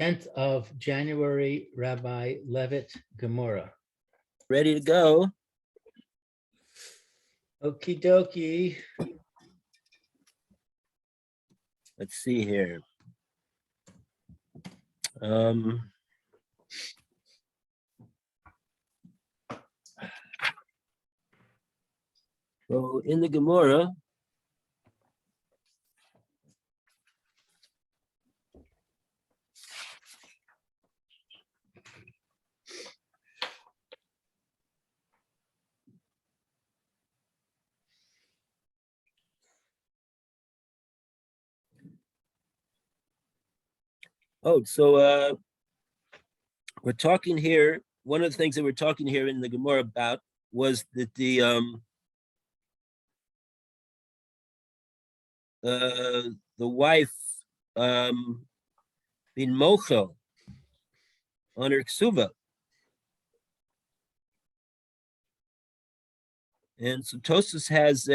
10th of January, Rabbi Levitt, Gemora. Ready to go. Okie dokie. Let's see here. So in the Gemora, we're talking here. One of the things that we're talking here in the Gemara about was that the wife being mochel on her ksuva, and so Tosfos has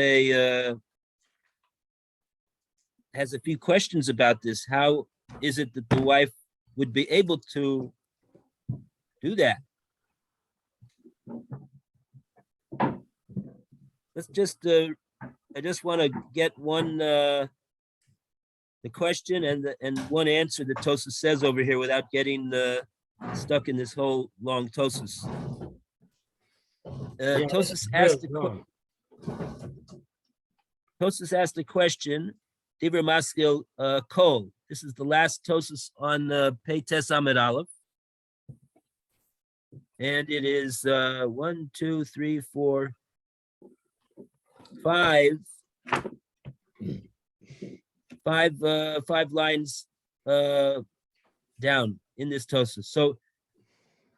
a few questions about this. How is it that the wife would be able to do that? Let's just I just want to get one the question and one answer that Tosfos says over here without getting stuck in this whole long Tosfos. Tosfos asked the question, Divrei Maskil Kol. This is the last Tosfos on Pei Tes Amud Aleph. And it is 1, 2, 3, 4, 5 lines down in this Tosfos. So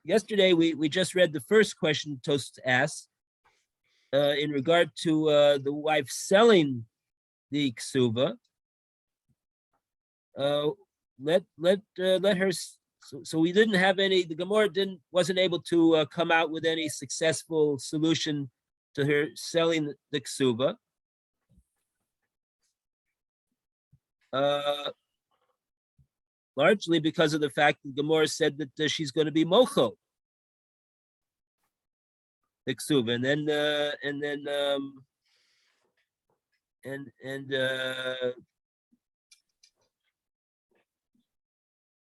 yesterday we just read the first question Tosfos asked in regard to the wife selling the ksuva. Let her. So we didn't have any. The Gemara wasn't able to come out with any successful solution to her selling the ksuva. Largely because of the fact that Gemora said that she's going to be mochel the ksuva,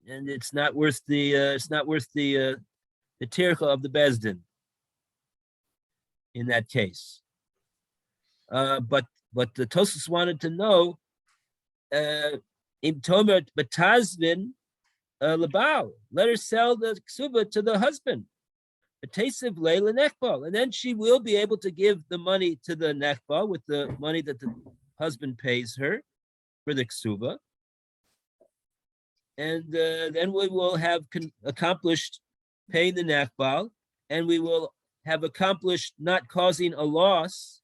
and it's not worth the tircha of the bezdin in that case. But the Tosfos wanted to know im tomer betazvin lebal, let her sell the ksuba to the husband, betasiv leila nechbal, and then she will be able to give the money to the nechbal with the money that the husband pays her for the ksuba. And then we will have accomplished paying the nakbal, and we will have accomplished not causing a loss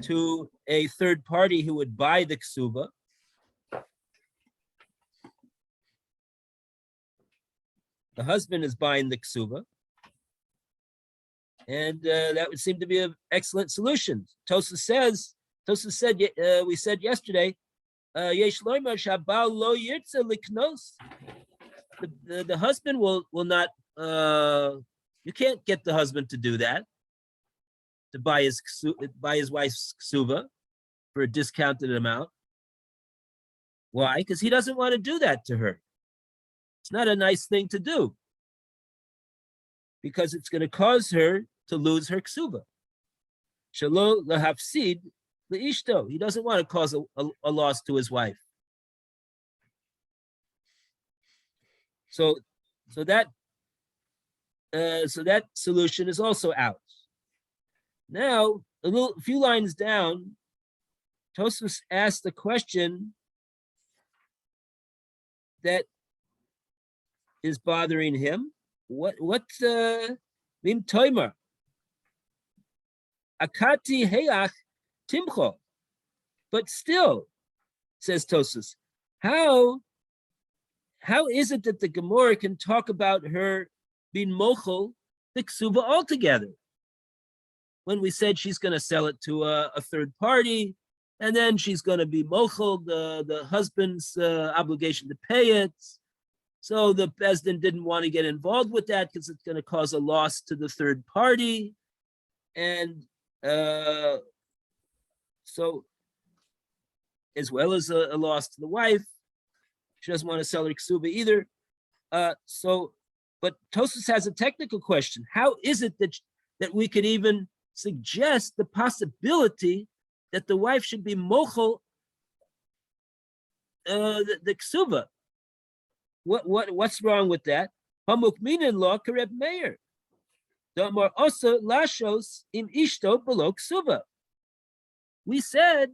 to a third party who would buy the ksuba. The husband is buying the ksuba, and that would seem to be an excellent solution. Tosfos said, we said yesterday, the husband will not, you can't get the husband to do that, to buy his wife's ksuva for a discounted amount. Why? Because he doesn't want to do that to her. It's not a nice thing to do, because it's going to cause her to lose her ksuva. Shelo lahafsid leishto. He doesn't want to cause a loss to his wife. So that solution is also out. Now, a few lines down, Tosfos asked a question that is bothering him. What mim toimer? Akati heyach timcho. But still, says Tosfos, how is it that the Gemora can talk about her being mochel the ksuva altogether, when we said she's going to sell it to a third party, and then she's going to be mochel the husband's obligation to pay it? So the Bezdin didn't want to get involved with that because it's going to cause a loss to the third party. And so, as well as a loss to the wife, she doesn't want to sell her ksuba either. But Tosfos has a technical question. How is it that we could even suggest the possibility that the wife should be mochel the ksuba? What's wrong with that? Hamukminin law kareb meir. Damar also lashos im ishto below ksuba. We said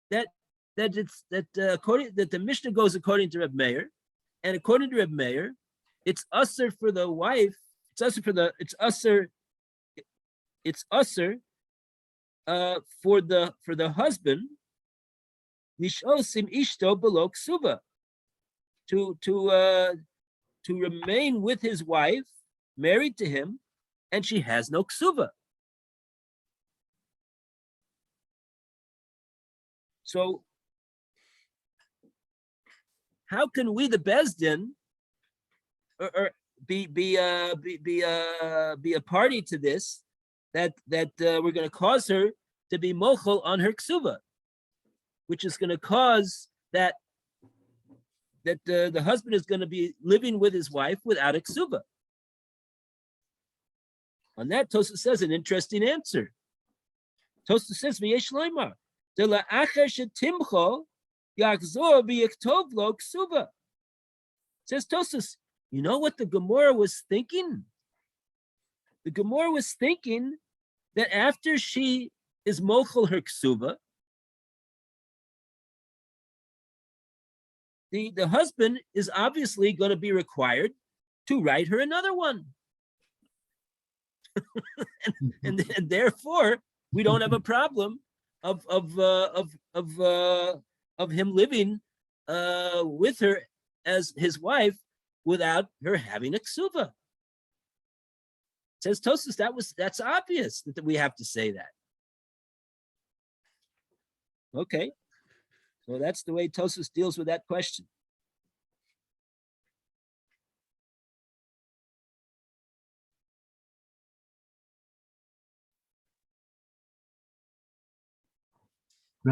that the Mishnah goes according to Reb Meir, and according to Reb Meir, it's usher for the wife. It's usher for the husband. Nishosim ishto below ksuba. To remain with his wife, married to him, and she has no ksuba. So, how can we, the Bezdin, or be a party to this? That we're going to cause her to be mochel on her ksuba, which is going to cause that the husband is going to be living with his wife without a ksuba. On that, Tosfos says an interesting answer. Tosfos says, "V'yesh loymar de la'acher shetimcho yachzor v'yiktov lo ksuba." Says Tosfos, you know what the Gemora was thinking? The Gemora was thinking that after she is mochel her ksuba, the husband is obviously going to be required to write her another one. and therefore, we don't have a problem of him living with her as his wife without her having a ksuva. Says Tosfos, that's obvious that we have to say that. Okay. So that's the way Tosfos deals with that question.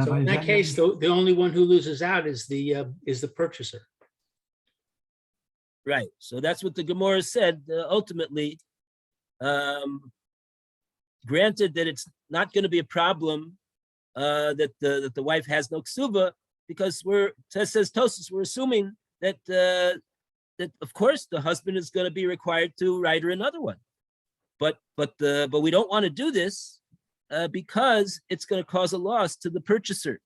So in that case, the only one who loses out is the purchaser. Right. So that's what the Gemora said. Ultimately, granted that it's not going to be a problem that the wife has no ksuba, because says Tosfos, we're assuming that of course the husband is going to be required to write her another one, but we don't want to do this because it's going to cause a loss to the purchaser.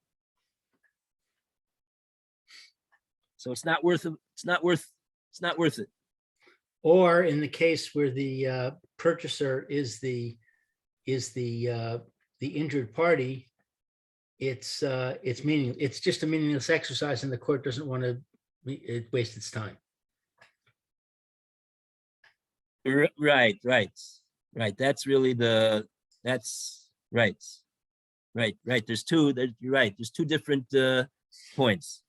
So it's not worth it. It's not worth it. Or in the case where the purchaser is the injured party, it's meaningless. It's just a meaningless exercise, and the court doesn't want to waste its time. Right. That's really right. There's two. You're right. There's two different points.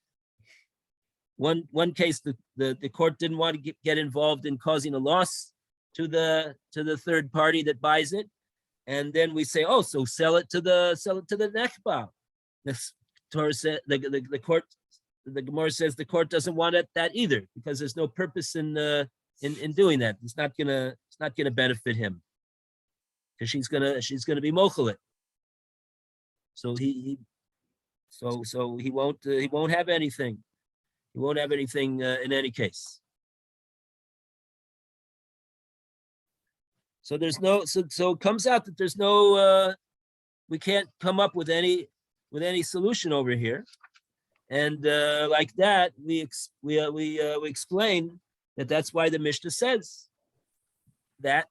One case, the court didn't want to get involved in causing a loss to the third party that buys it, and then we say, oh, so sell it to the nechba. The Torah said the Gemara says the court doesn't want that either, because there's no purpose in doing that. It's not gonna benefit him, because she's gonna be mochel it. So he won't have anything. He won't have anything in any case. So there's no. So it comes out that there's no. We can't come up with any solution over here, and like that we explain that that's why the Mishnah says that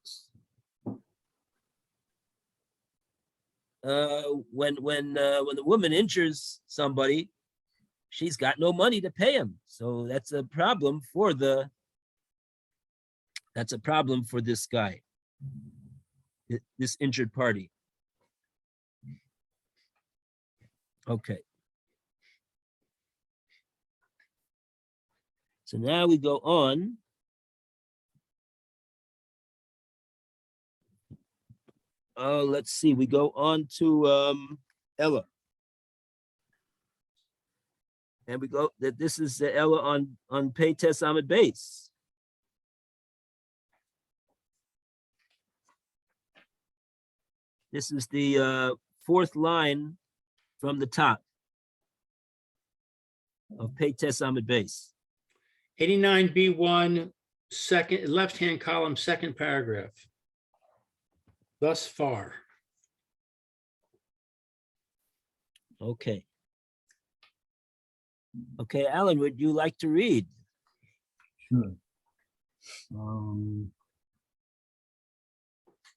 when the woman injures somebody, she's got no money to pay him. So that's a problem for this guy, this injured party. Okay. So now we go on. Oh, let's see. We go on to Ella. And we go that this is the Ella on Pei Tes Amid base. This is the fourth line from the top of Pei Tes Amid base. 89B1, second, left-hand column, second paragraph. Thus far. Okay. Okay, Alan, would you like to read? Sure.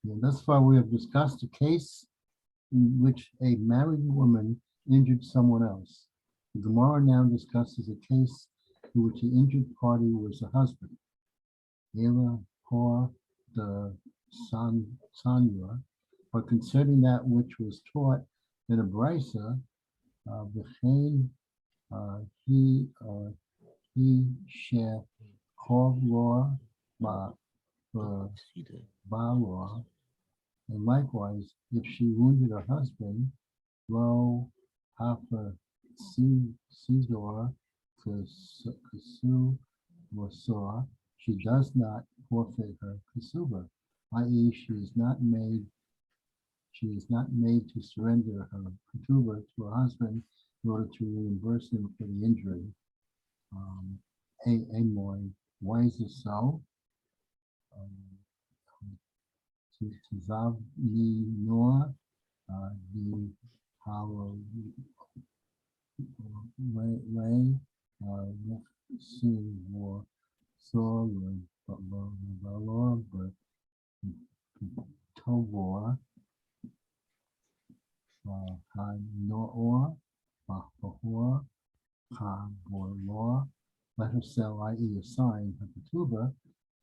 Thus far, we have discussed a case in which a married woman injured someone else. The Gemara now discusses a case in which the injured party was the husband. Ela Por the Sanya, but concerning that which was taught in a brisa, V'chein he she kov law law, and likewise, if she wounded her husband, lo hafa Caesar kasu wasor, she does not forfeit her kasuba, i.e., she is not made to surrender her kasuba to her husband in order to reimburse him for the injury. Why is this so? To Zav ni Noah, the how way soon more so but Tovor ha Noor Bahor ha Borlor, let her sell, i.e., assign her ketubah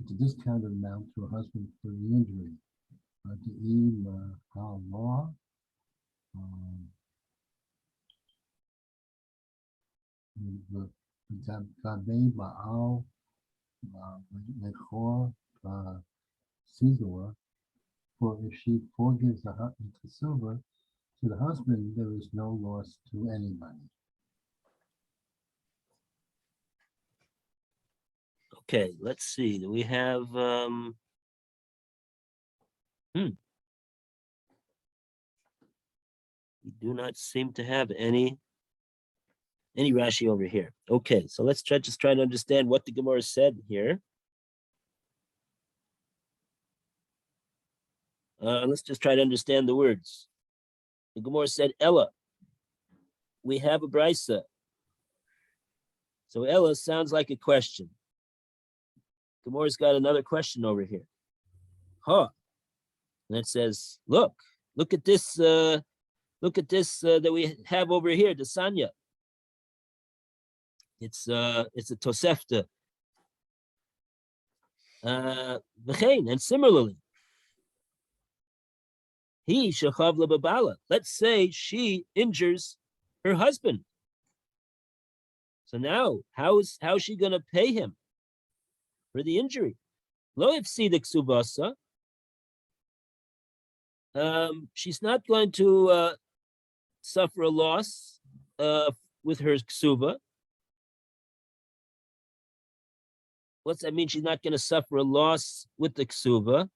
at a discounted amount to her husband for the injury. Law, the Gabe Baal Lechor Caesar, for if she forgives the silver to the husband, there is no loss to anybody. Okay, let's see. Do we have we do not seem to have any Rashi over here. Okay, so let's just try to understand what the Gemara said here. Let's just try to understand the words. The Gemara said, Ella, we have a brisa. So Ella sounds like a question. Gemara's got another question over here. Huh. And it says, look at this, that we have over here, the Sanya. It's a Tosefta. And similarly, he shechav lebabala. Let's say she injures her husband. So now, how is she going to pay him for the injury? Lo ifsidik subasa. She's not going to suffer a loss with her ksuba. What's that mean? She's not going to suffer a loss with the ksuba.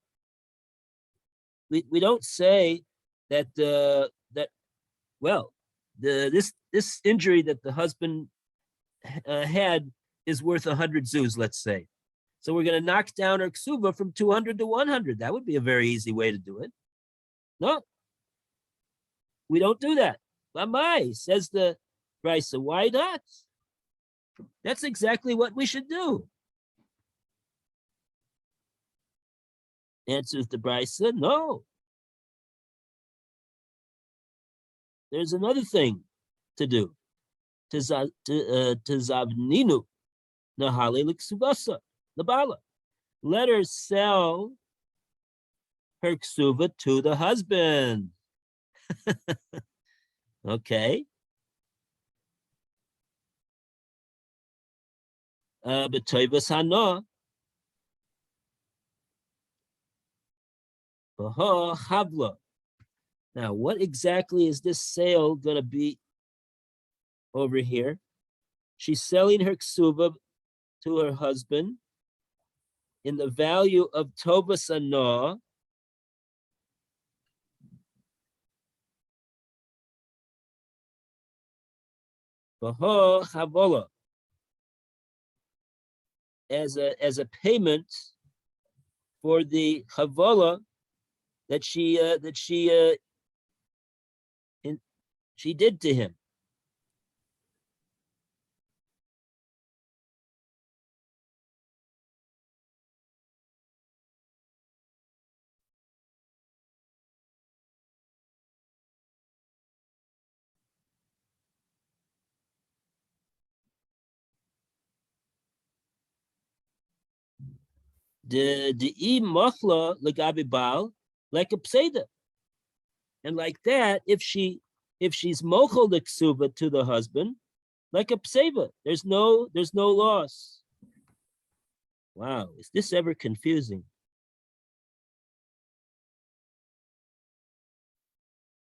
We don't say that this injury that the husband had is worth 100 zuz, let's say. So we're going to knock down her ksuba from 200 to 100. That would be a very easy way to do it. No, we don't do that. Lamai, says the Brisa. Why not? That's exactly what we should do. Answers the Brisa, no. There's another thing to do. Tizavninu nahali liksubasa labala. Let her sell her ksuva to the husband. Okay. b'toivas hana. B'ha chavla. Now, what exactly is this sale going to be over here? She's selling her ksuba to her husband in the value of tovas hana. B'ha chavola. As a payment for the chavola that she did to him. The e machla legabi baal like a pseda, and like that, if she's mochel the ksuba to the husband, like a pseva, there's no loss. Wow, is this ever confusing?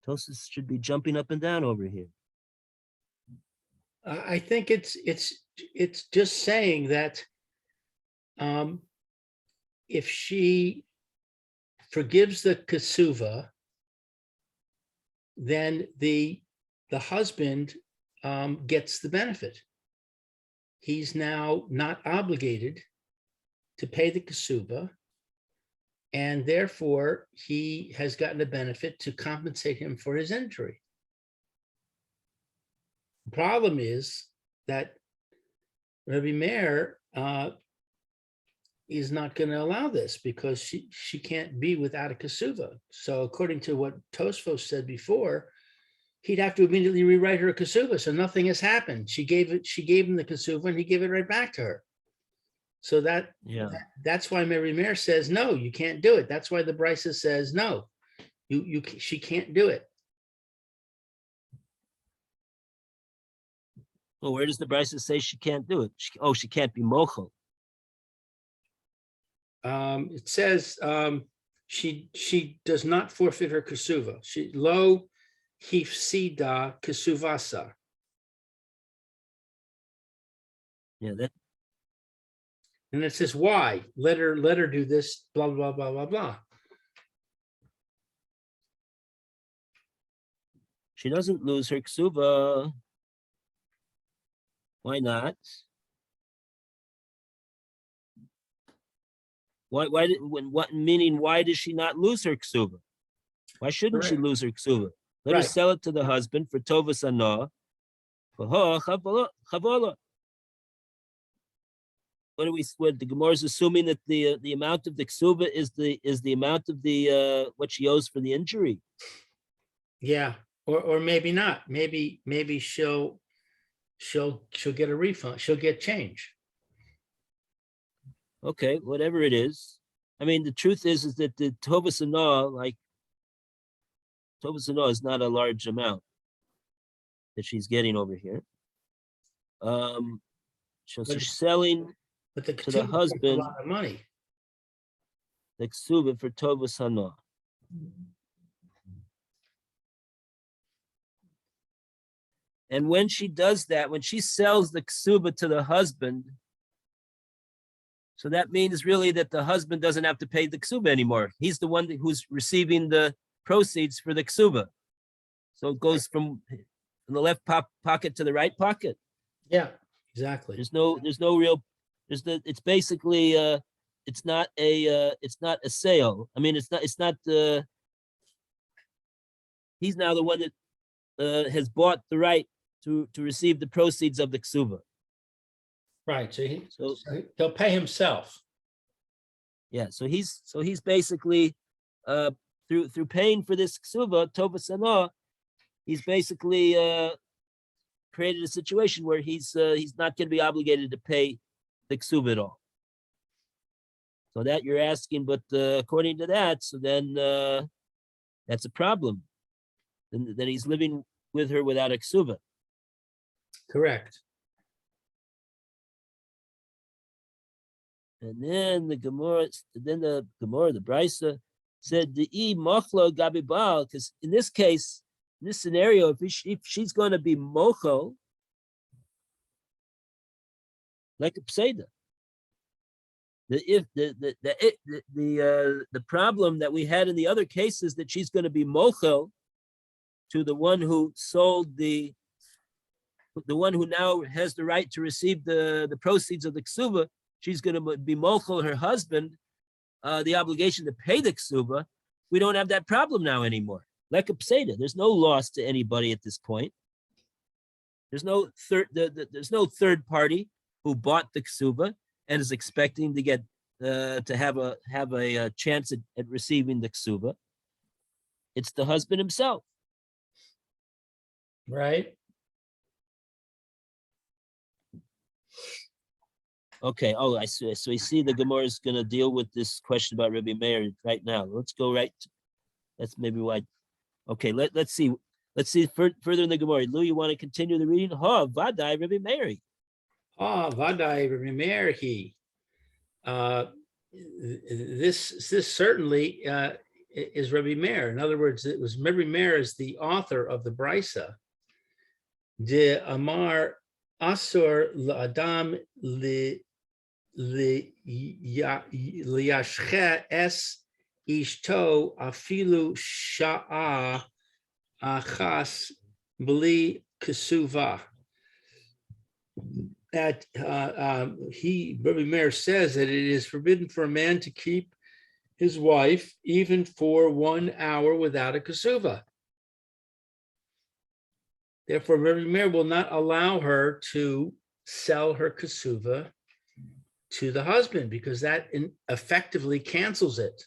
Tosis should be jumping up and down over here. I think it's just saying that if she forgives the kasuva, then the husband gets the benefit. He's now not obligated to pay the kasuba, and therefore he has gotten a benefit to compensate him for his injury. The problem is that Rabbi Meir is not going to allow this because she can't be without a kasuva. So according to what Tosfos said before, he'd have to immediately rewrite her a kasuva. So nothing has happened. She gave him the kasuva and he gave it right back to her. So that's why Mary Meir says, no, you can't do it. That's why the Brisa says, no, she can't do it. Well, where does the Brisa say she can't do it? She can't be mochel. It says she does not forfeit her kasuva. She lo hifsida kasuvasa. Yeah, that. And it says why? Let her do this. Blah blah blah blah blah. She doesn't lose her ksuba. Why not? Why does she not lose her ksuba? Why shouldn't she lose her ksuba? Let her sell it to the husband for tovas hana. Chavola. What the Gemora is assuming that the amount of the ksuba is the amount of the what she owes for the injury. Yeah, or maybe not. Maybe she'll get a refund. She'll get change. Okay, whatever it is. I mean, the truth is that the tovas hana, is not a large amount that she's getting over here. So she's selling but the to the husband a lot of money. The ksuba for tovas hana. And when she does that, when she sells the ksuba to the husband, so that means really that the husband doesn't have to pay the ksuba anymore. He's the one who's receiving the proceeds for the ksuba. So it goes from the left pocket to the right pocket. Yeah, exactly. It's basically it's not a sale. I mean, it's not he's now the one that has bought the right to receive the proceeds of the ksuba. Right. So he'll pay himself. Yeah. So he's basically through paying for this ksuba tovas hana, he's basically created a situation where he's not going to be obligated to pay the ksuba at all. So that you're asking, but according to that, so then that's a problem. Then he's living with her without a ksuba. Correct. And then the Gemora, the Brisa said the E mochlo gabibal, because in this case, in this scenario, if she's going to be mocho, like a pseudo, the problem that we had in the other cases that she's going to be mocho to the one who sold the one who now has the right to receive the proceeds of the ksuba, she's going to be mochel her husband the obligation to pay the ksuba. We don't have that problem now anymore. Like a pseudo, there's no loss to anybody at this point. There's no third party who bought the ksuba and is expecting to get to have a chance at receiving the ksuba. It's the husband himself. Right. Okay. Oh, I see. So we see the Gemara is going to deal with this question about Rabbi Meir right now. Let's go right. That's maybe why. Okay. Let's see. Let's see further in the Gemara. Lou, you want to continue the reading? Ha, vadai Rabbi Meir. Ah, vadai Rabbi Meir he. This certainly is Rabbi Meir. In other words, it was Rabbi Meir is the author of the Brisa. De Amar Asur L'Adam L'Yashche Es Ishto Afilu Sha'a Achas Bli Kesuva. That Rabbi Meir says that it is forbidden for a man to keep his wife even for 1 hour without a kesuva. Therefore, Rabbi Meir will not allow her to sell her kesuva to the husband because that effectively cancels it.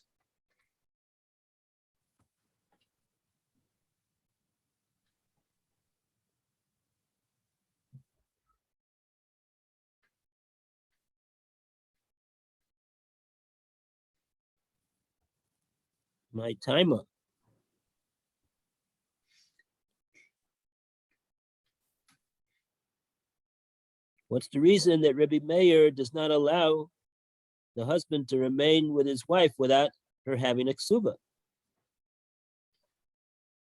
My timer. What's the reason that Rabbi Meir does not allow the husband to remain with his wife without her having a ksuba?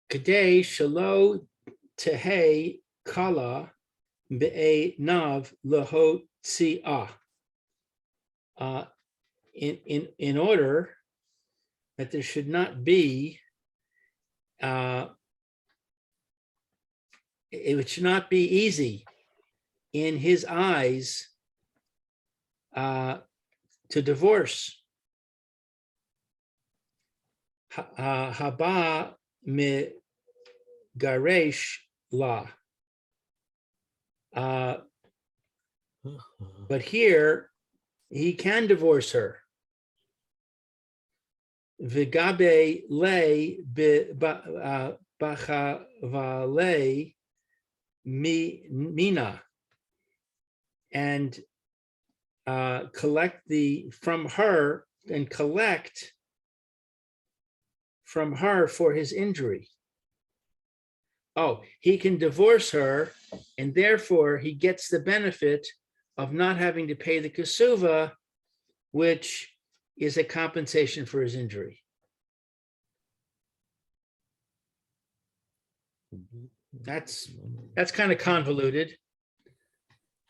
Kadei shalo tehei kala be'e nav lahotzi'ah. In order that there should not be it should not be easy in his eyes to divorce. Haba me garesh la. But here he can divorce her. Vigabe le bachavale mina, and collect from her for his injury. Oh, he can divorce her, and therefore he gets the benefit of not having to pay the kesuva, which is a compensation for his injury. That's kind of convoluted.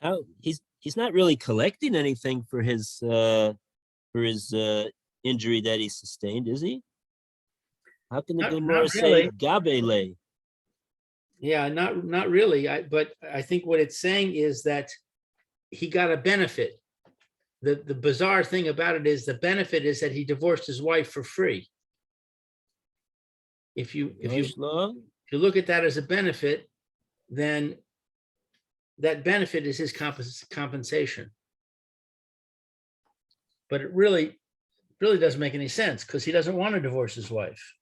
How he's not really collecting anything for his injury that he sustained, is he? How can the Gemara say gabele? Yeah, not really. But I think what it's saying is that he got a benefit. The bizarre thing about it is the benefit is that he divorced his wife for free. If you look at that as a benefit, then that benefit is his compensation. But it really doesn't make any sense because he doesn't want to divorce his wife.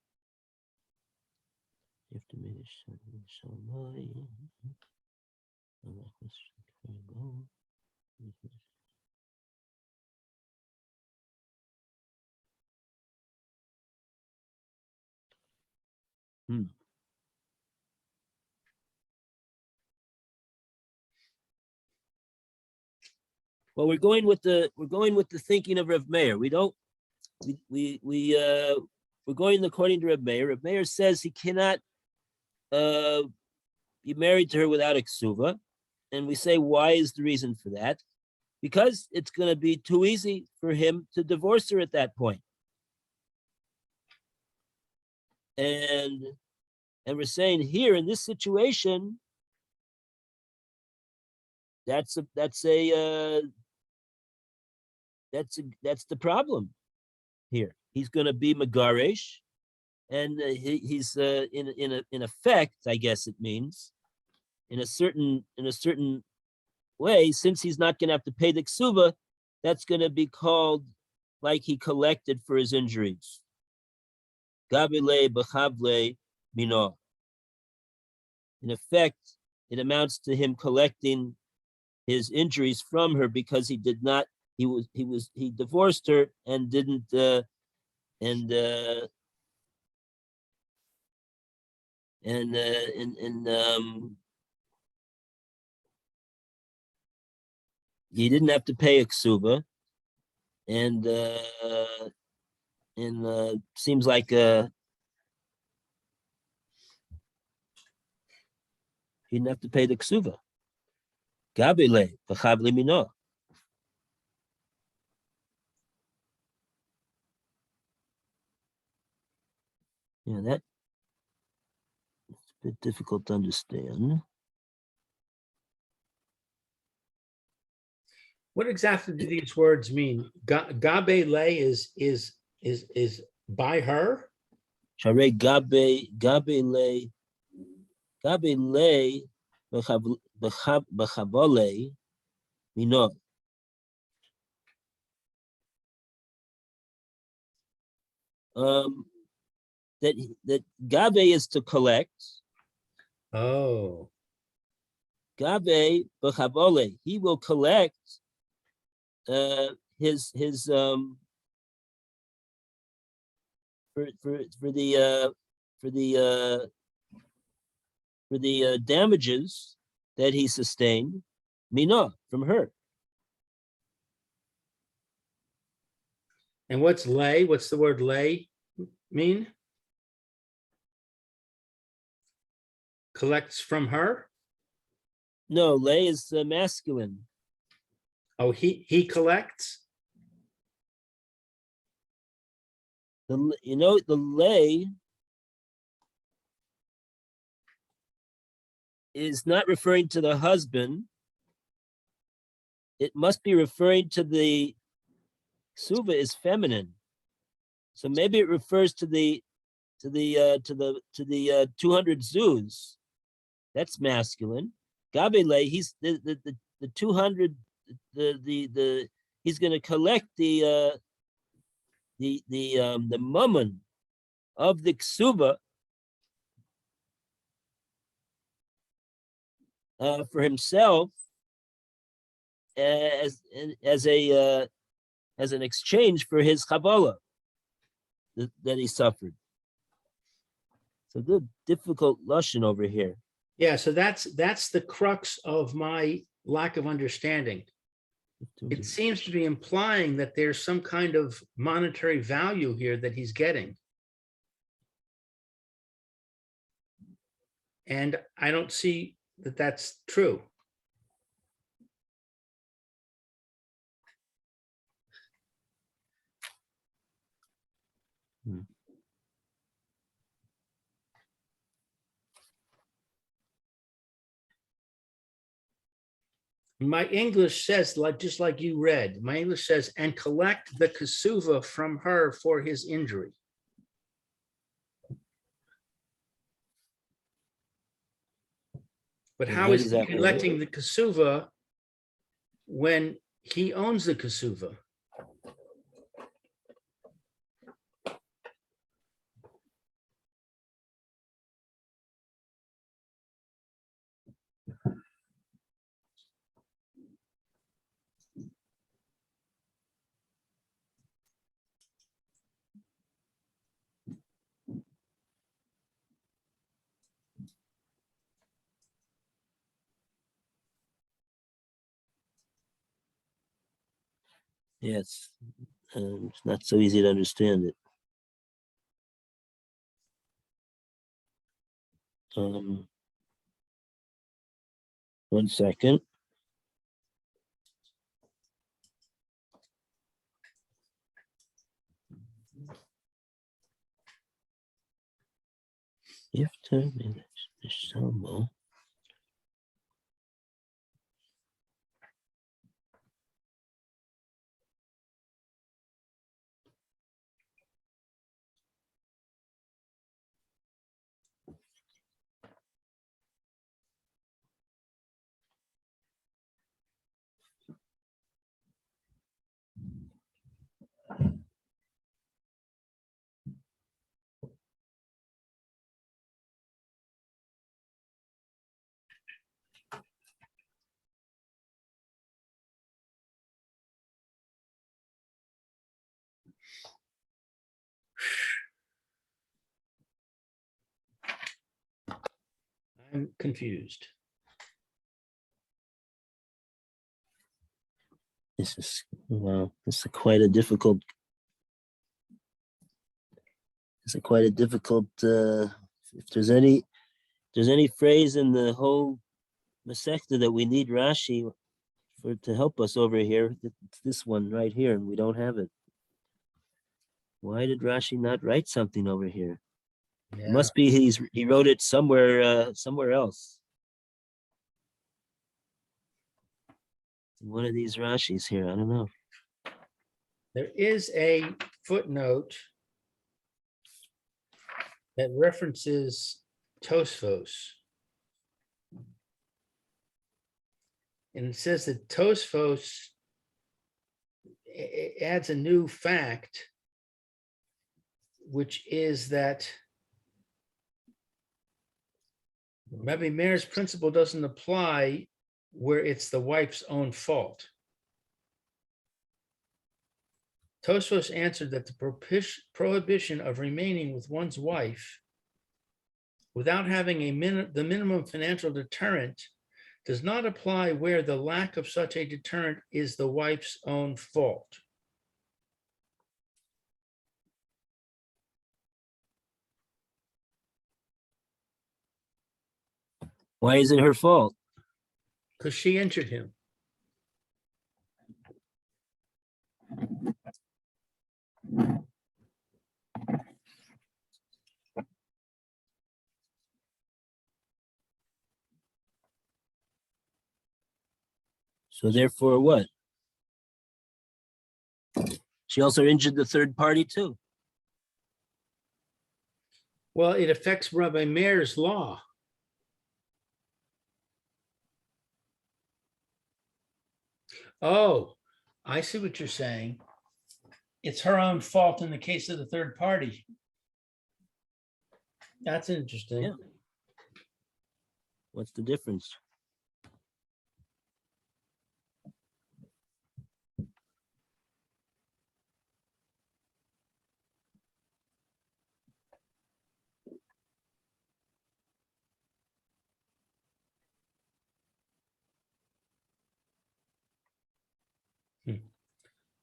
Well, we're going with the thinking of Rav Meir. We're going according to Rav Meir. Rav Meir says he cannot be married to her without a ksuva, and we say, why is the reason for that? Because it's going to be too easy for him to divorce her at that point. And we're saying here in this situation, that's the problem here. He's going to be Megaresh, and he's in effect, I guess it means, in a certain way, since he's not going to have to pay the ksuba, that's going to be called like he collected for his injuries. Gabile b'chavle mino. In effect, it amounts to him collecting his injuries from her because he divorced her and didn't he didn't have to pay a ksuba, and seems like he didn't have to pay the ksuba. Gabile v'chavle mino. Yeah, that's a bit difficult to understand. What exactly do these words mean? Gabe lay is by her? Share gabe le b'chavole mino. That gabe is to collect. Oh, Gabe b'chavole, he will collect his for the damages that he sustained, mina, from her. and what's lay? What's the word lay mean? Collects from her? No, lay is masculine. Oh, he collects? The lay is not referring to the husband. It must be referring to the ksuva is feminine. So maybe it refers to the 200 zuz. That's masculine. Gabele, he's the 200 he's going to collect the mammon of the ksuba for himself as an exchange for his Kabbalah that he suffered. So good, difficult lashon over here. Yeah, so that's the crux of my lack of understanding. It seems to be implying that there's some kind of monetary value here that he's getting. And I don't see that that's true. My English says, just like you read, my English says, and collect the kasuva from her for his injury. But how is he collecting the kasuva when he owns the kasuva? Yeah, it's not so easy to understand it. One second. If terminated, Shamo. I'm confused. This is wow. This is quite a difficult. It's quite a difficult. If there's any phrase in the whole Masechta that we need Rashi for to help us over here, it's this one right here, and we don't have it. Why did Rashi not write something over here? Yeah. It must be he wrote it somewhere else. One of these Rashis here, I don't know. There is a footnote that references Tosfos. And it says that Tosfos adds a new fact, which is that Rabbi Meir's principle doesn't apply where it's the wife's own fault. Tosfos answered that the prohibition of remaining with one's wife without having the minimum financial deterrent does not apply where the lack of such a deterrent is the wife's own fault. Why is it her fault? Because she injured him. So therefore, what? She also injured the third party too. Well, it affects Rabbi Meir's law. Oh, I see what you're saying. It's her own fault in the case of the third party. That's interesting. Yeah. What's the difference?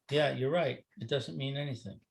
Yeah, you're right. It doesn't mean anything.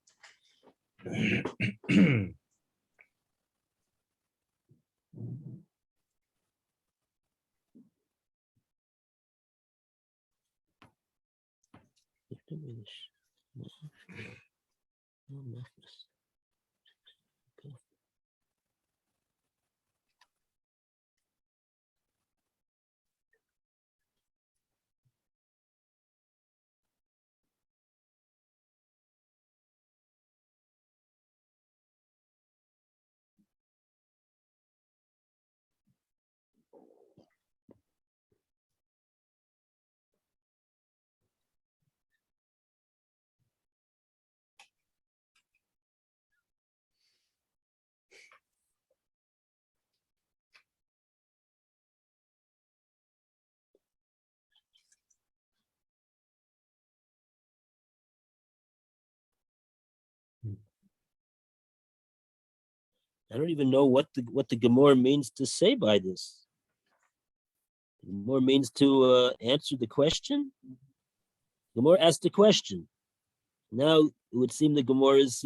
I don't even know what the Gemora means to say by this. The Gemora means to answer the question. Gemora asked the question. Now it would seem the Gemara is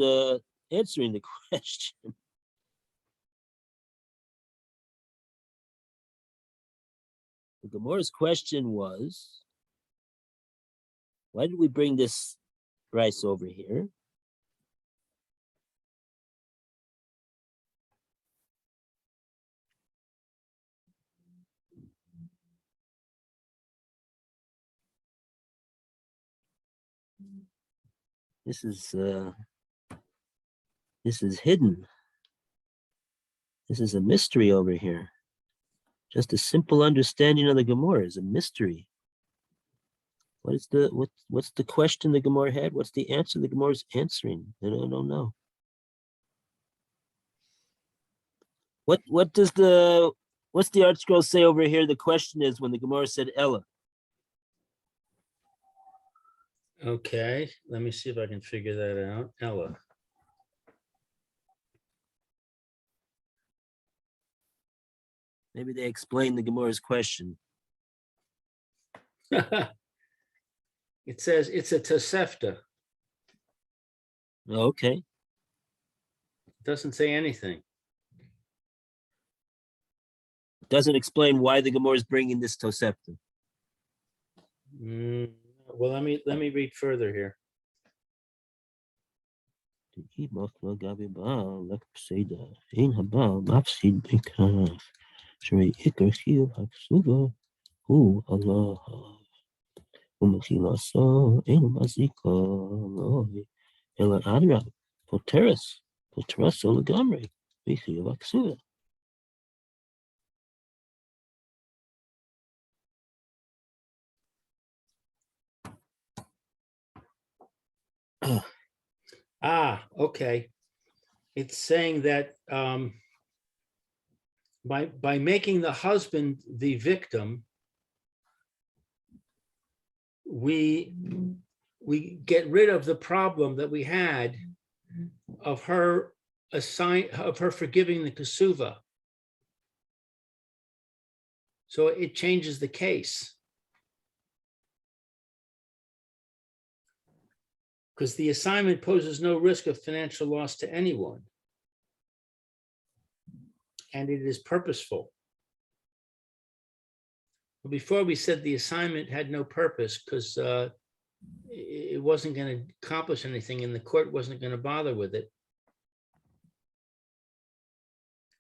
answering the question. The Gemora's question was, why did we bring this rice over here? This is hidden. This is a mystery over here. Just a simple understanding of the Gemara is a mystery. What's the question the Gemara had? What's the answer the Gemara is answering? I don't know. What's the Art Scroll say over here? The question is when the Gemara said Ella. Okay, let me see if I can figure that out. Ella. Maybe they explained the Gemara's question. It says it's a Tosefta. Okay. It doesn't say anything. Doesn't explain why the Gemara is bringing this Tosefta. Well, let me read further here. Okay. It's saying that by making the husband the victim, we get rid of the problem that we had of her forgiving the kasuva. So it changes the case. Because the assignment poses no risk of financial loss to anyone. And it is purposeful. Before we said the assignment had no purpose because it wasn't going to accomplish anything and the court wasn't going to bother with it.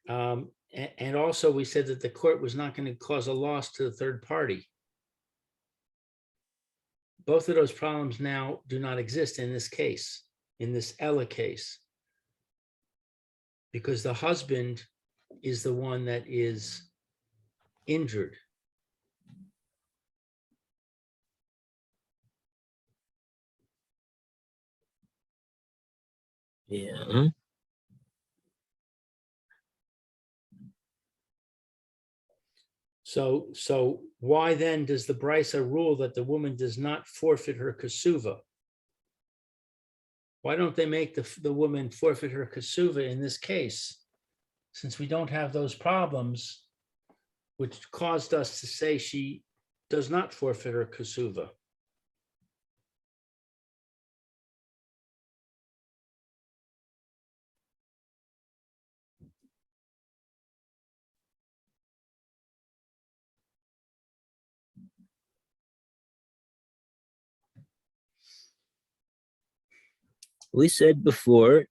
And also we said that the court was not going to cause a loss to the third party. Both of those problems now do not exist in this case, in this Ella case, because the husband is the one that is injured. Yeah. So why then does the Brisa rule that the woman does not forfeit her kasuva? Why don't they make the woman forfeit her kasuva in this case? Since we don't have those problems, which caused us to say she does not forfeit her kasuva. We said before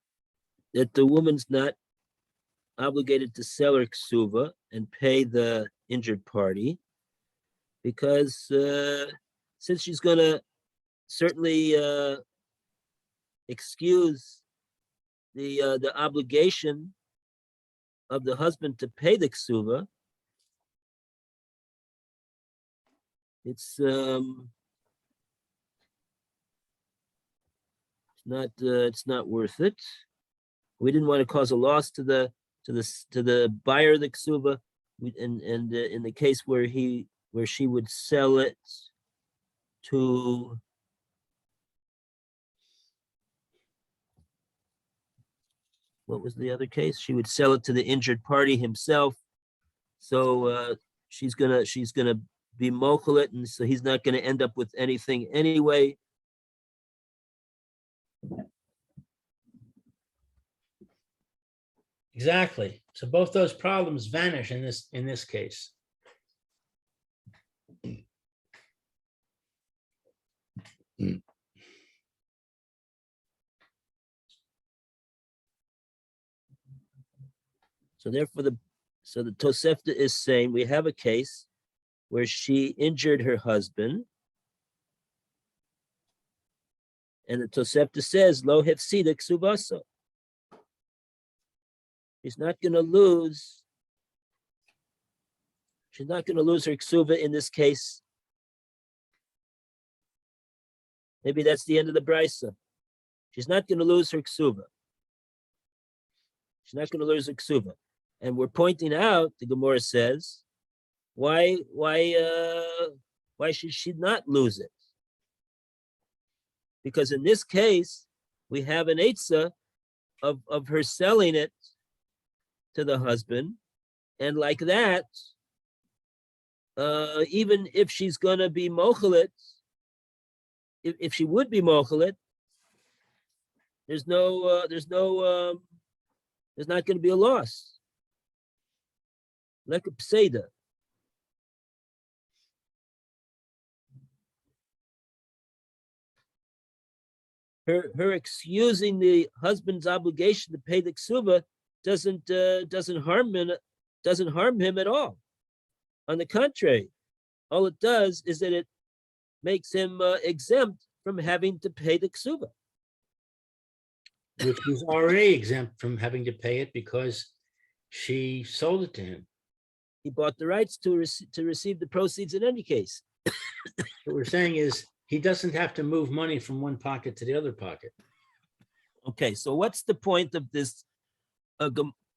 that the woman's not obligated to sell her ksuva and pay the injured party because since she's going to certainly excuse the obligation of the husband to pay the ksuva, it's not worth it. We didn't want to cause a loss to the buyer of the ksuva, and in the case where she would sell it to what was the other case? She would sell it to the injured party himself. So she's gonna be mochel it, and so he's not gonna end up with anything anyway. Exactly. So both those problems vanish in this case. So therefore, the Tosefta is saying we have a case where she injured her husband, and the Tosefta says lo hefsida ksubasa. She's not going to lose. She's not going to lose her ksuba in this case. Maybe that's the end of the brisa. She's not going to lose her ksuba. She's not going to lose her ksuba. And we're pointing out, the Gemora says, why should she not lose it? Because in this case, we have an eitzah of her selling it to the husband. And like that, even if she's going to be mochelet, if she would be mochelet, there's not going to be a loss. Like a pseida. Her excusing the husband's obligation to pay the ksuba doesn't harm him at all. On the contrary, all it does is that it makes him exempt from having to pay the ksuba, Which was already exempt from having to pay it because she sold it to him. He bought the rights to receive the proceeds in any case. What we're saying is he doesn't have to move money from one pocket to the other pocket. Okay, so what's the point of this?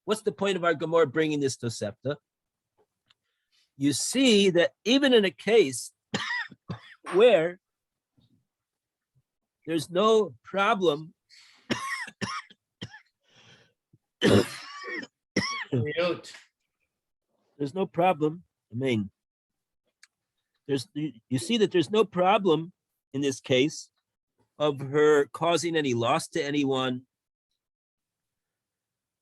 What's the point of our Gemora bringing this Tosefta? You see that even in a case where there's no problem, there's no problem. I mean, you see that there's no problem in this case of her causing any loss to anyone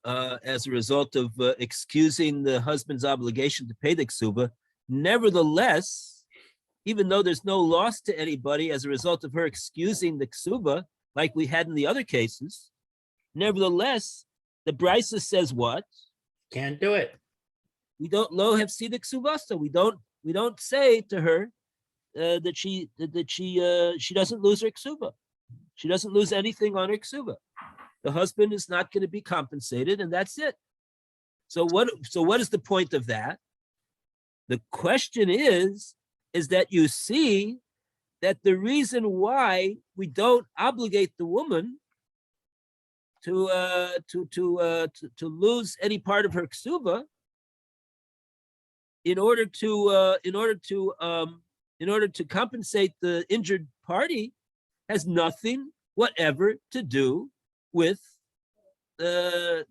as a result of excusing the husband's obligation to pay the ksuba. Nevertheless, even though there's no loss to anybody as a result of her excusing the ksuba, like we had in the other cases, nevertheless, the brisa says what? Can't do it. We don't lo hefsida ksubasa. We don't say to her that she doesn't lose her ksuba. She doesn't lose anything on her ksuba. The husband is not going to be compensated, and that's it. So what is the point of that? The question is that you see that the reason why we don't obligate the woman to lose any part of her ksuba in order to compensate the injured party has nothing whatever to do with the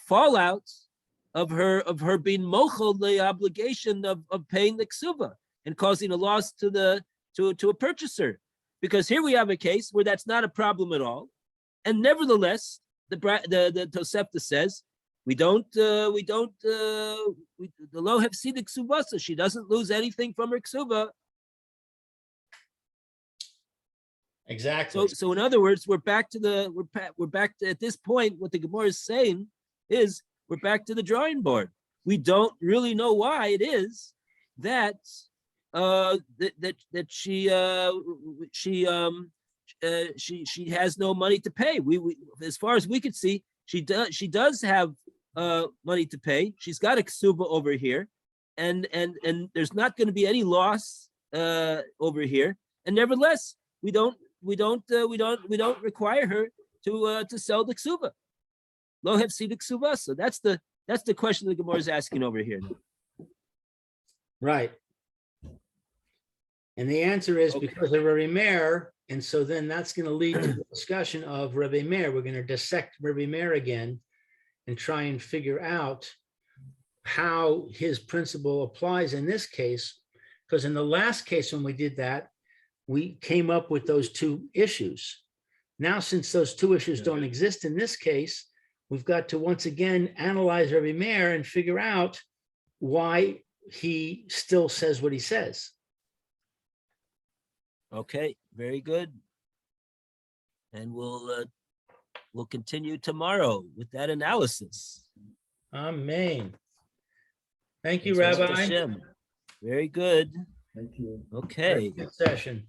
fallouts of her being mochel the obligation of paying the ksuba and causing a loss to a purchaser. Because here we have a case where that's not a problem at all, and nevertheless the Tosefta says the lo hefsida ksubasa, she doesn't lose anything from her ksuba. Exactly. So in other words, we're back to at this point. What the Gemora is saying is we're back to the drawing board. We don't really know why it is that she has no money to pay. We as far as we could see, she does have money to pay. She's got a ksuba over here, and there's not going to be any loss over here. And nevertheless, we don't require her to sell the ksuba. Lo hefsida ksuba. So that's the question the Gemara is asking over here. Right. And the answer is Okay. because of Rebbe Meir, and so then that's going to lead to the discussion of Rebbe Meir. We're going to dissect Rebbe Meir again and try and figure out how his principle applies in this case. Because in the last case when we did that, we came up with those two issues. Now, since those two issues don't exist in this case, we've got to once again analyze Rabbi Meir and figure out why he still says what he says. Okay, very good. And we'll continue tomorrow with that analysis. Amen. Thank you, Bezrat Rabbi. Hashem. Very good. Thank you. Okay. Good session.